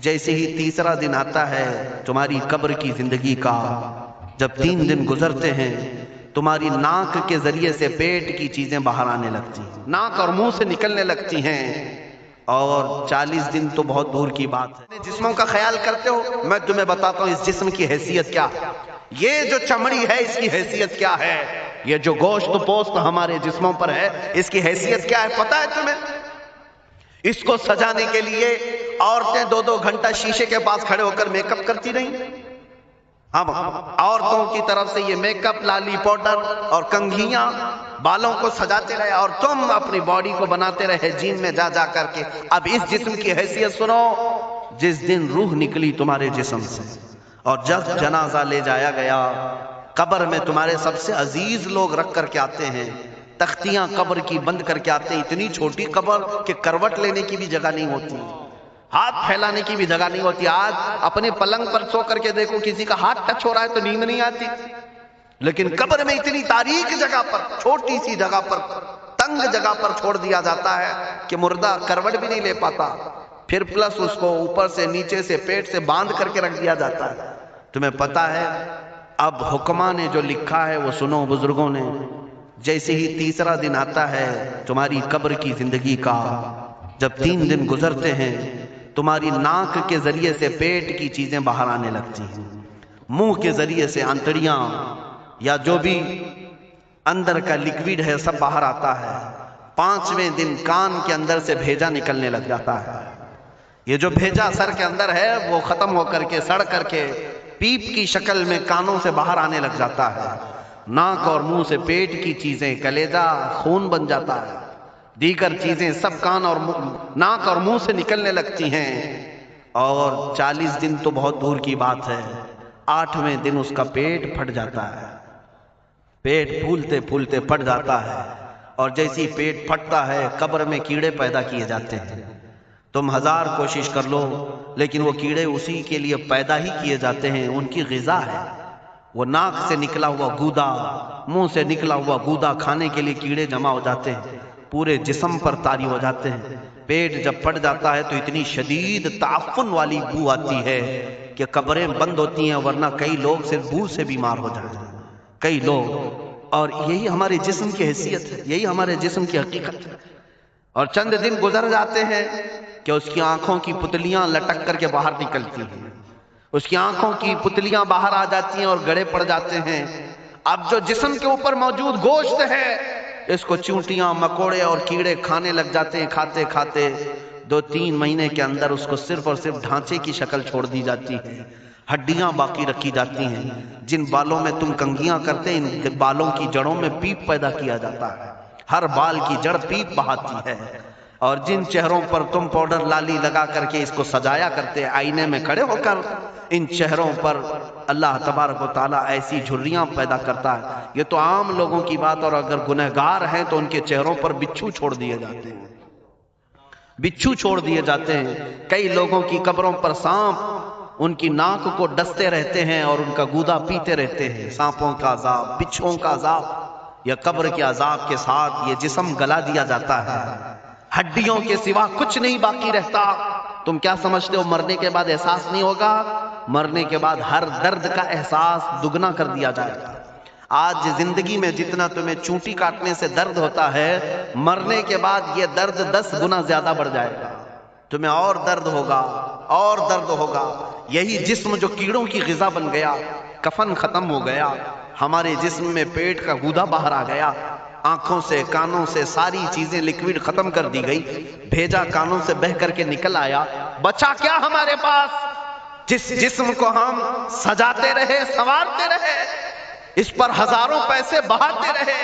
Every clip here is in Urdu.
جیسے ہی تیسرا دن آتا ہے تمہاری قبر کی زندگی کا، جب 3 دن گزرتے ہیں تمہاری ناک کے ذریعے سے پیٹ کی چیزیں باہر آنے لگتی ہیں، ناک اور منہ سے نکلنے لگتی ہیں، اور 40 دن تو بہت دور کی بات ہے۔ جسموں کا خیال کرتے ہو؟ میں تمہیں بتاتا ہوں اس جسم کی حیثیت کیا ہے۔ یہ جو چمڑی ہے اس کی حیثیت کیا ہے، یہ جو گوشت پوست ہمارے جسموں پر ہے اس کی حیثیت کیا ہے پتہ ہے تمہیں؟ اس کو سجانے کے لیے عورتیں 2-2 گھنٹہ شیشے کے پاس کھڑے ہو کر میک اپ کرتی رہیں۔ ہم عورتوں کی طرف سے یہ میک اپ، لالی پاؤڈر اور کنگھیاں بالوں کو سجاتے رہے، اور تم اپنی باڈی کو بناتے رہے جیم میں جا کر کے۔ اب اس جسم کی حیثیت سنو، جس دن روح نکلی تمہارے جسم سے اور جب جنازہ لے جایا گیا، قبر میں تمہارے سب سے عزیز لوگ رکھ کر کے آتے ہیں، تختیاں قبر کی بند کر کے آتے ہیں، اتنی چھوٹی قبر کہ کروٹ لینے کی بھی جگہ نہیں ہوتی، ہاتھ پھیلانے کی بھی جگہ نہیں ہوتی۔ آج اپنے پلنگ پر سو کر کے دیکھو، کسی کا ہاتھ ٹچ ہو رہا ہے تو نیند نہیں آتی، لیکن قبر میں اتنی تاریک جگہ پر، چھوٹی سی جگہ پر، تنگ جگہ پر چھوڑ دیا جاتا ہے کہ مردہ کروٹ بھی نہیں لے پاتا، پھر پلس اس کو اوپر سے نیچے سے پیٹ سے باندھ کر کے رکھ دیا جاتا ہے۔ تمہیں پتا ہے اب حکماں نے جو لکھا ہے وہ سنو بزرگوں نے، جیسے ہی تیسرا دن آتا ہے تمہاری قبر کی زندگی کا، جب 3 دن گزرتے ہیں تمہاری ناک کے ذریعے سے پیٹ کی چیزیں باہر آنے لگتی ہیں، منہ کے ذریعے سے آنتڑیاں یا جو بھی اندر کا لیکویڈ ہے سب باہر آتا ہے۔ 5ویں دن کان کے اندر سے بھیجا نکلنے لگ جاتا ہے۔ یہ جو بھیجا سر کے اندر ہے وہ ختم ہو کر کے سڑ کر کے پیپ کی شکل میں کانوں سے باہر آنے لگ جاتا ہے۔ ناک اور منہ سے پیٹ کی چیزیں، کلیجہ خون بن جاتا ہے، دیگر چیزیں سب کان اور ناک اور منہ سے نکلنے لگتی ہیں، اور 40 دن تو بہت دور کی بات ہے، 8ویں دن اس کا پیٹ پھٹ جاتا ہے، پیٹ پھولتے پھولتے پھٹ جاتا ہے، اور جیسی پیٹ پھٹتا ہے قبر میں کیڑے پیدا کیے جاتے ہیں۔ تم 1000 کوشش کر لو لیکن وہ کیڑے اسی کے لیے پیدا ہی کیے جاتے ہیں، ان کی غذا ہے۔ وہ ناک سے نکلا ہوا گودا، منہ سے نکلا ہوا گودا کھانے کے لیے کیڑے جمع ہو جاتے ہیں، پورے جسم پر طاری ہو جاتے ہیں۔ پیٹ جب پھٹ جاتا ہے تو اتنی شدید تعفن والی بو آتی ہے کہ قبریں بند ہوتی ہیں، ورنہ کئی لوگ صرف بو سے بیمار ہو جاتے ہیں، کئی لوگ۔ اور یہی ہمارے جسم کی حیثیت ہے، یہی ہمارے جسم کی حقیقت ہے۔ اور چند دن گزر جاتے ہیں کہ اس کی آنکھوں کی پتلیاں لٹک کر کے باہر نکلتی ہیں، اس کی آنکھوں کی پتلیاں باہر آ جاتی ہیں اور گڑے پڑ جاتے ہیں۔ اب جو جسم کے اوپر موجود گوشت ہے اس کو چونٹیاں، مکوڑے اور کیڑے کھانے لگ جاتے ہیں، کھاتے کھاتے 2-3 مہینے کے اندر اس کو صرف اور صرف ڈھانچے کی شکل چھوڑ دی جاتی ہے، ہڈیاں باقی رکھی جاتی ہیں۔ جن بالوں میں تم کنگھیاں کرتے ہیں ان بالوں کی جڑوں میں پیپ پیدا کیا جاتا ہے، ہر بال کی جڑ پیپ بہاتی ہے۔ اور جن چہروں پر تم پاؤڈر لالی لگا کر کے اس کو سجایا کرتے آئینے میں کھڑے ہو کر، ان چہروں پر اللہ تبارک و تعالیٰ ایسی جھریاں پیدا کرتا ہے۔ یہ تو عام لوگوں کی بات، اور اگر گنہگار ہیں تو ان کے چہروں پر بچھو چھوڑ دیے جاتے ہیں، بچھو چھوڑ دیے جاتے ہیں۔ کئی لوگوں کی قبروں پر سانپ ان کی ناک کو ڈستے رہتے ہیں اور ان کا گودا پیتے رہتے ہیں۔ سانپوں کا عذاب، بچھوؤں کا عذاب، یا قبر کے عذاب کے ساتھ یہ جسم گلا دیا جاتا ہے، ہڈیوں کے سوا کچھ نہیں باقی رہتا۔ تم کیا سمجھتے ہو مرنے کے بعد احساس نہیں ہوگا؟ مرنے کے بعد ہر درد کا احساس دگنا کر دیا جائے گا۔ آج زندگی میں جتنا تمہیں چونٹی کاٹنے سے درد ہوتا ہے، مرنے کے بعد یہ درد 10 گنا زیادہ بڑھ جائے گا، تمہیں اور درد ہوگا، اور درد ہوگا۔ یہی جسم جو کیڑوں کی غذا بن گیا، کفن ختم ہو گیا، ہمارے جسم میں پیٹ کا گودا باہر آ گیا، آنکھوں سے کانوں سے ساری چیزیں لکوڈ ختم کر دی گئی، بھیجا کانوں سے بہ کر کے نکل آیا، بچا کیا ہمارے پاس؟ جس جسم کو ہم سجاتے رہے، سنوارتے رہے، اس پر ہزاروں پیسے بہاتے رہے،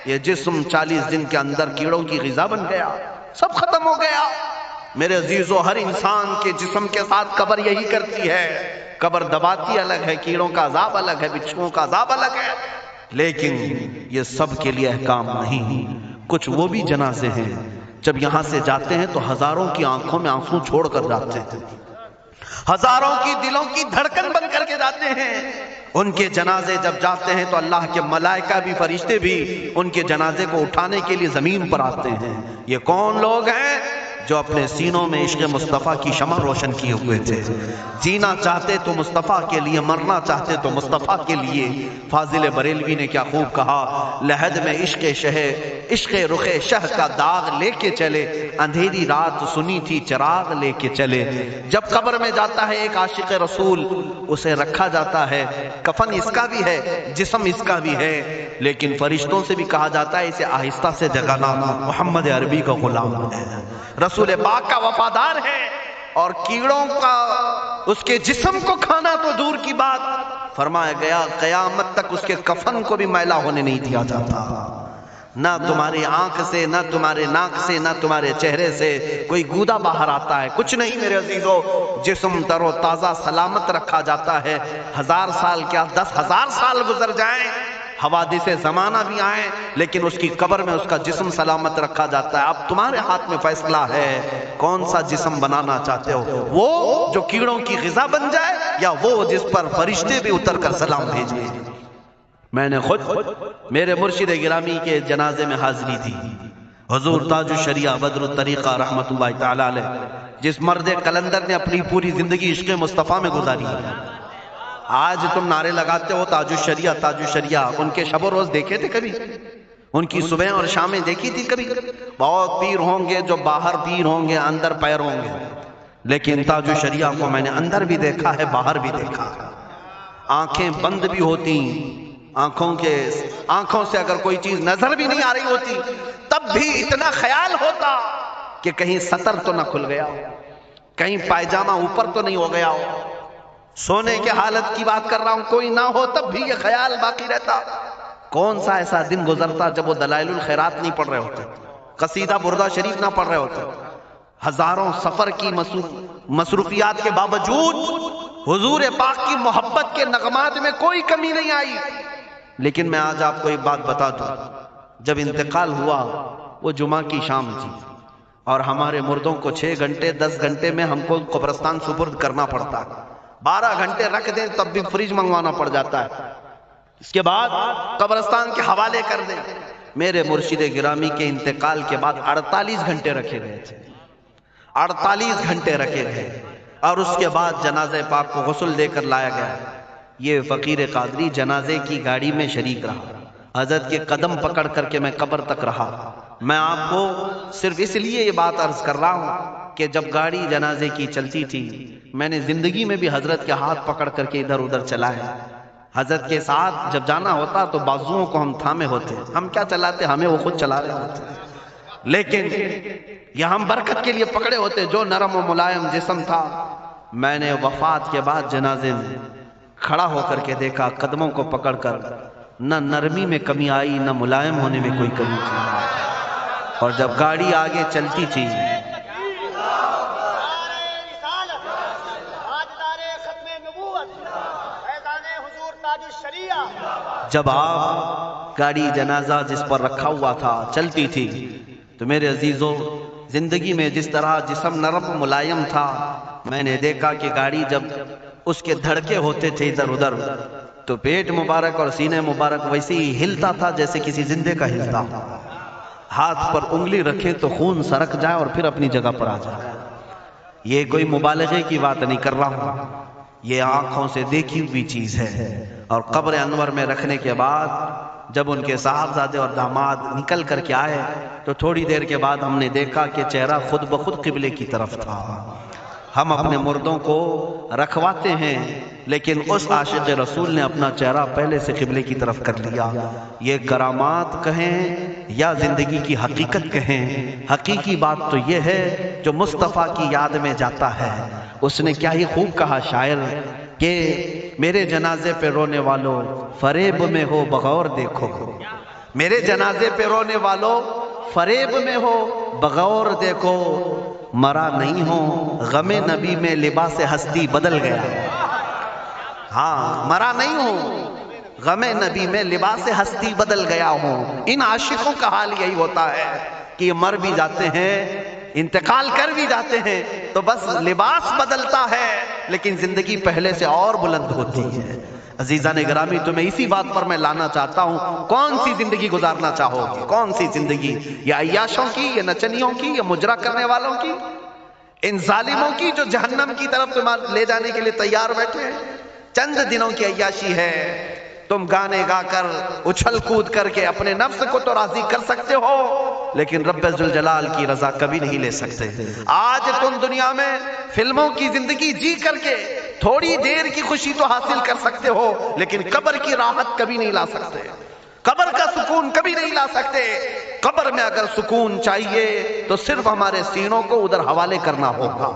یہ جسم 40 دن کے اندر کیڑوں کی غذا بن گیا، سب ختم ہو گیا۔ میرے عزیزو، ہر انسان کے جسم کے ساتھ قبر یہی کرتی ہے، قبر دباتی الگ ہے، کیڑوں کا عذاب الگ ہے، بچھوؤں کا عذاب الگ ہے، لیکن یہ سب کے لیے احکام نہیں۔ کچھ وہ بھی جنازے ہیں جب یہاں سے جاتے ہیں تو ہزاروں کی آنکھوں میں آنسو چھوڑ کر جاتے ہیں، ہزاروں کی دلوں کی دھڑکن بن کر کے جاتے ہیں۔ ان کے جنازے جب جاتے ہیں تو اللہ کے ملائکہ بھی، فرشتے بھی ان کے جنازے کو اٹھانے کے لیے زمین پر آتے ہیں۔ یہ کون لوگ ہیں؟ جو اپنے سینوں میں عشق مصطفیٰ کی شمع روشن کیے ہوئے تھے. جینا چاہتے تو مصطفیٰ کے لیے، مرنا چاہتے تو مصطفیٰ کے لیے. فاضل بریلوی نے کیا خوب کہا، لحد میں عشق شہ، عشق رخ شہ کا داغ لے کے چلے، اندھیری رات سنی تھی چراغ لے کے چلے. جب قبر میں جاتا ہے ایک عاشق رسول، اسے رکھا جاتا ہے، کفن اس کا بھی ہے، جسم اس کا بھی ہے، لیکن فرشتوں سے بھی کہا جاتا ہے اسے آہستہ سے جگانا، محمد عربی کا غلام ہے، رسول پاک کا وفادار ہے. اور کیڑوں کا اس کے جسم کو کھانا تو دور کی بات، فرمایا گیا قیامت تک اس کے کفن کو بھی میلا ہونے نہیں دیا جاتا. نہ تمہاری آنکھ سے، نہ تمہارے ناک سے، نہ تمہارے چہرے سے کوئی گودا باہر آتا ہے، کچھ نہیں میرے عزیزو. جسم تر و تازہ سلامت رکھا جاتا ہے. 1000 سال کیا 10,000 سال گزر جائیں، حوادث زمانہ بھی آئیں، لیکن اس کی قبر میں اس کا جسم سلامت رکھا جاتا ہے. اب تمہارے ہاتھ میں فیصلہ ہے کون سا جسم بنانا چاہتے ہو، وہ جو کیڑوں کی غذا بن جائے، یا وہ جس پر فرشتے بھی اتر کر سلام بھیجیں. میں نے خود میرے مرشد گرامی کے جنازے میں حاضری دی. حضور تاج الشریعہ بدر الطریقہ رحمت اللہ تعالی علیہ، جس مرد کلندر نے اپنی پوری زندگی عشق مصطفیٰ میں گزاری. آج تم نعرے لگاتے ہو تاج الشریعہ تاج الشریعہ، ان کے شب و روز دیکھے تھے کبھی؟ ان کی صبح اور شامیں دیکھی تھی کبھی؟ بہت پیر ہوں گے جو باہر پیر ہوں گے، اندر پیر ہوں گے، لیکن تاج الشریعہ کو میں نے اندر بھی دیکھا ہے، باہر بھی دیکھا. آنکھیں بند بھی ہوتی، آنکھوں سے اگر کوئی چیز نظر بھی نہیں آ رہی ہوتی، تب بھی اتنا خیال ہوتا کہ کہیں سطر تو نہ کھل گیا ہو، کہیں پائجامہ اوپر تو نہیں ہو گیا ہو. سونے کے حالت کی بات کر رہا ہوں، کوئی نہ ہو تب بھی یہ خیال باقی رہتا. کون سا ایسا دن گزرتا جب وہ دلائل الخیرات نہیں پڑھ رہے ہوتے، قصیدہ بردہ شریف نہ پڑھ رہے ہوتے. ہزاروں سفر کی مصروفیات کے باوجود حضور پاک کی محبت کے نغمات میں کوئی کمی نہیں آئی. لیکن میں آج آپ کو ایک بات بتا دوں، جب انتقال ہوا وہ جمعہ کی شام تھی، اور ہمارے مردوں کو 6 گھنٹے 10 گھنٹے میں ہم کو قبرستان سپرد کرنا پڑتا ہے. 12 گھنٹے رکھ دیں تب بھی فریج منگوانا پڑ جاتا ہے، اس کے بعد قبرستان کے حوالے کر دیں. میرے مرشد گرامی کے انتقال کے بعد 48 گھنٹے رکھے گئے تھے، 48 گھنٹے رکھے گئے، اور اس کے بعد جنازہ پاک کو غسل دے کر لایا گیا. یہ فقیر قادری جنازے کی گاڑی میں شریک رہا، حضرت کے قدم پکڑ کر کے میں قبر تک رہا. میں آپ کو صرف اس لیے یہ بات عرض کر رہا ہوں کہ جب گاڑی جنازے کی چلتی تھی، میں نے زندگی میں بھی حضرت کے ہاتھ پکڑ کر کے ادھر ادھر چلائے. حضرت کے ساتھ جب جانا ہوتا تو بازوؤں کو ہم تھامے ہوتے، ہم کیا چلاتے، ہمیں وہ خود چلا رہے ہوتے، لیکن یہ ہم برکت کے لیے پکڑے ہوتے. جو نرم و ملائم جسم تھا، میں نے وفات کے بعد جنازے میں کھڑا ہو کر کے دیکھا، قدموں کو پکڑ کر، نہ نرمی میں کمی آئی، نہ ملائم ہونے میں کوئی کمی تھی. اور جب گاڑی آگے چلتی تھی، جب آپ گاڑی جنازہ جس پر رکھا ہوا تھا چلتی تھی، تو میرے عزیزو زندگی میں جس طرح جسم نرم ملائم تھا، میں نے دیکھا کہ گاڑی جب اس کے دھڑکے ہوتے تھے ادھر ادھر، تو پیٹ مبارک اور سینے مبارک ویسے ہی ہلتا تھا جیسے کسی زندے کا ہلتا. ہاتھ پر انگلی رکھے تو خون سرک جائے اور پھر اپنی جگہ پر آ جائے. یہ کوئی مبالغے کی بات نہیں کر رہا ہوں، یہ آنکھوں سے دیکھی ہوئی چیز ہے. اور قبر انور میں رکھنے کے بعد جب ان کے صاحبزادے اور داماد نکل کر کے آئے، تو تھوڑی دیر کے بعد ہم نے دیکھا کہ چہرہ خود بخود قبلے کی طرف تھا. ہم اپنے مردوں کو رکھواتے ہیں، لیکن اس عاشق رسول نے اپنا چہرہ پہلے سے قبلے کی طرف کر لیا. یہ کرامات کہیں یا زندگی کی حقیقت کہیں، حقیقی بات تو یہ ہے جو مصطفیٰ کی یاد میں جاتا ہے. اس نے کیا ہی خوب کہا شاعر کہ میرے جنازے پہ رونے والوں فریب میں ہو بغور دیکھو، میرے جنازے پہ رونے والوں فریب میں ہو بغور دیکھو، مرا نہیں ہو غم نبی میں لباس ہستی بدل گیا. ہاں، مرا نہیں ہو غم نبی میں لباس ہستی بدل گیا ہوں. ان عاشقوں کا حال یہی ہوتا ہے کہ یہ مر بھی جاتے ہیں، انتقال کر بھی جاتے ہیں، تو بس لباس بدلتا ہے، لیکن زندگی پہلے سے اور بلند ہوتی ہے۔ عزیزان گرامی، تمہیں اسی بات پر میں لانا چاہتا ہوں، کون سی زندگی گزارنا چاہو گے؟ کون سی زندگی؟ یا عیاشوں کی، یا نچنیوں کی، یا مجرا کرنے والوں کی، ان ظالموں کی جو جہنم کی طرف تمہیں لے جانے کے لیے تیار بیٹھے ہیں؟ چند دنوں کی عیاشی ہے، تم گانے گا کر اچھل کود کر کے اپنے نفس کو تو راضی کر سکتے ہو، لیکن رب ذوالجلال کی رضا کبھی نہیں لے سکتے۔ آج تم دنیا میں فلموں کی زندگی جی کر کے تھوڑی دیر کی خوشی تو حاصل کر سکتے ہو، لیکن قبر کی راحت کبھی نہیں لا سکتے، قبر کا سکون کبھی نہیں لا سکتے۔ قبر میں اگر سکون چاہیے تو صرف ہمارے سینوں کو ادھر حوالے کرنا ہوگا،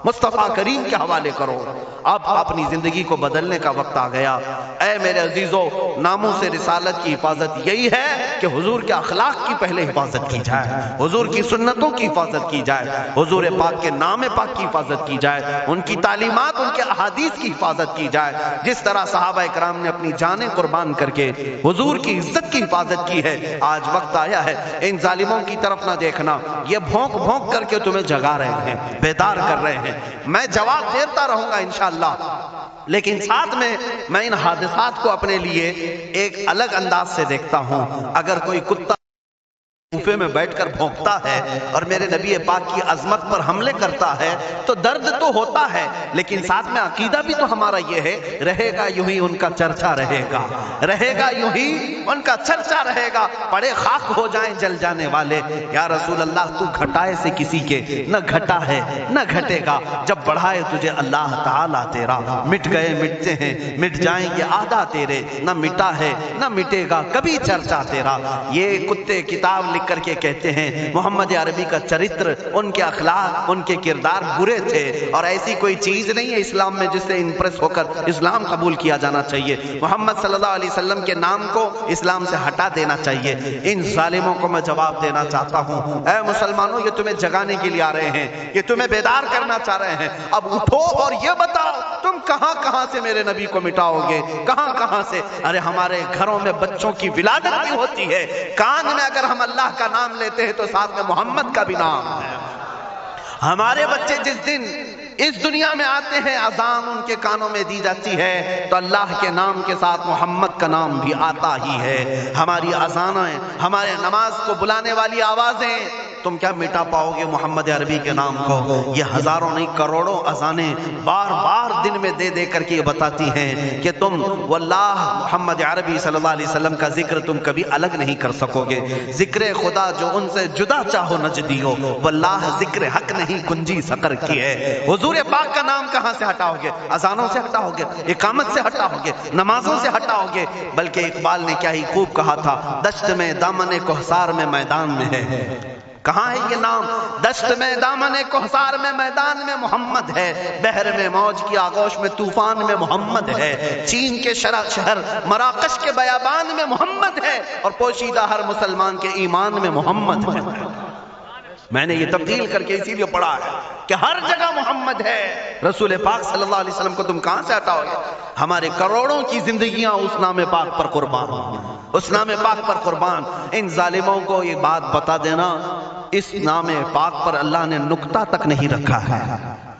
مصطفیٰ کریم کے حوالے کرو۔ اب اپنی زندگی کو بدلنے کا وقت آ گیا۔ اے میرے عزیزو، ناموس رسالت کی حفاظت یہی ہے کہ حضور کے اخلاق کی پہلے حفاظت کی جائے، حضور کی سنتوں کی حفاظت کی جائے، حضور پاک کے نام پاک کی حفاظت کی جائے، ان کی تعلیمات، ان کے احادیث کی حفاظت کی جائے، جس طرح صحابہ کرام نے اپنی جانیں قربان کر کے حضور کی عزت کی حفاظت کی ہے۔ آج وقت آیا ہے ان ظالموں کی طرف نہ دیکھنا، یہ بھونک بھونک کر کے تمہیں جگا رہے ہیں، بیدار کر رہے ہیں۔ میں جواب دیتا رہوں گا انشاءاللہ، لیکن ساتھ میں ان حادثات کو اپنے لیے ایک الگ انداز سے دیکھتا ہوں۔ اگر کوئی کتا کوفے میں بیٹھ کر بھونکتا ہے اور میرے نبی پاک کی عظمت پر حملے کرتا ہے تو درد تو ہوتا ہے، لیکن ساتھ میں عقیدہ بھی تو ہمارا یہ ہے، رہے گا یوں ہی ان کا چرچا رہے گا، رہے گا یوں ہی ان کا چرچا رہے گا، پڑے خاک ہو جائیں جل جانے والے۔ یا رسول اللہ، تو گھٹائے سے کسی کے نہ گھٹا ہے نہ گھٹے گا، جب بڑھائے تجھے اللہ تعالیٰ تیرا، مٹ گئے مٹتے ہیں مٹ جائیں گے آدھا تیرے، نہ مٹا ہے نہ مٹے گا کبھی چرچا تیرا۔ یہ کتے کتاب لکھ کر کے کہتے ہیں محمد عربی کا چرتر، ان کے اخلاق، ان کے کردار برے تھے، اور ایسی کوئی چیز نہیں ہے اسلام میں جس سے امپریس ہو کر اسلام قبول کیا جانا چاہیے۔ محمد صلی اللہ علیہ وسلم کے نام کو اسلام سے ہٹا دینا چاہیے۔ ان ظالموں کو میں جواب دینا چاہتا ہوں، اے مسلمانوں، یہ تمہیں جگانے کے لیے آ رہے ہیں، یہ تمہیں بیدار کرنا چاہ رہے ہیں۔ اب اٹھو اور یہ بتاؤ تم کہاں کہاں سے میرے نبی کو مٹاؤ گے، کہاں کہاں سے؟ ارے ہمارے گھروں میں بچوں کی ولادت بھی ہوتی ہے، کان میں اگر ہم اللہ کا نام لیتے ہیں تو ساتھ میں محمد کا بھی نام ہے۔ ہمارے بچے جس دن اس دنیا میں آتے ہیں، اذان ان کے کانوں میں دی جاتی ہے تو اللہ کے نام کے ساتھ محمد کا نام بھی آتا ہی ہے۔ ہماری اذانیں، ہمارے نماز کو بلانے والی آوازیں، تم کیا مٹا پاؤ گے محمد عربی کے نام کو؟ یہ ہزاروں نہیں کروڑوں اذانیں بار بار دن میں دے دے کر کے یہ بتاتی ہیں کہ تم واللہ محمد عربی صلی اللہ علیہ وسلم کا ذکر تم کبھی الگ نہیں کر سکو گے۔ ذکر خدا جو ان سے جدا چاہو نجدیو، واللہ ذکر حق نہیں کنجی سقر کی ہے۔ حضور پاک کا نام کہاں سے ہٹاؤ گے؟ اذانوں سے ہٹاؤ گے، اقامت سے ہٹاؤ گے، نمازوں سے ہٹاؤ گے؟ بلکہ اقبال نے کیا ہی خوب کہا تھا، دشت میں دامن کوہسار میں میدان میں ہے۔ کہاں ہے یہ نام؟ دشت میں دامن کوہسار میں میدان میں محمد ہے، بحر میں موج کی آغوش میں طوفان میں محمد ہے، چین کے شہر مراکش کے بیابان میں محمد ہے، اور پوشیدہ ہر مسلمان کے ایمان میں محمد ہے۔ میں نے یہ تبدیل کر کے اسی لیے پڑھا ہے کہ ہر جگہ محمد ہے۔ رسول پاک صلی اللہ علیہ وسلم کو تم کہاں سے ہٹاؤ گے؟ ہمارے کروڑوں کی زندگیاں اس نام پاک پر قربان، اس نام پاک پر قربان۔ ان ظالموں کو یہ بات بتا دینا، اس نام پاک پر اللہ نے نقطہ تک نہیں رکھا ہے۔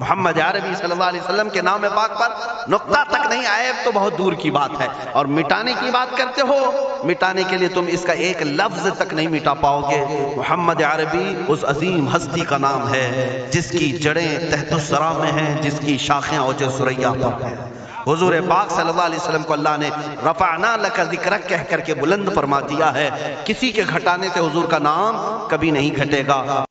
محمد عربی صلی اللہ علیہ وسلم کے نام پاک پر نقطہ تک نہیں، عیب تو بہت دور کی بات ہے۔ اور مٹانے کی بات کرتے ہو، مٹانے کے لیے تم اس کا ایک لفظ تک نہیں مٹا پاؤ گے۔ محمد عربی اس عظیم ہستی کا نام ہے جس کی جڑیں تحت الثری میں ہیں، جس کی شاخیں اوج ثریا پر ہیں۔ حضور پاک صلی اللہ علیہ وسلم کو اللہ نے رفعنا لک ذکرک کہہ کر کے بلند فرما دیا ہے۔ کسی کے گھٹانے سے حضور کا نام کبھی نہیں گھٹے گا۔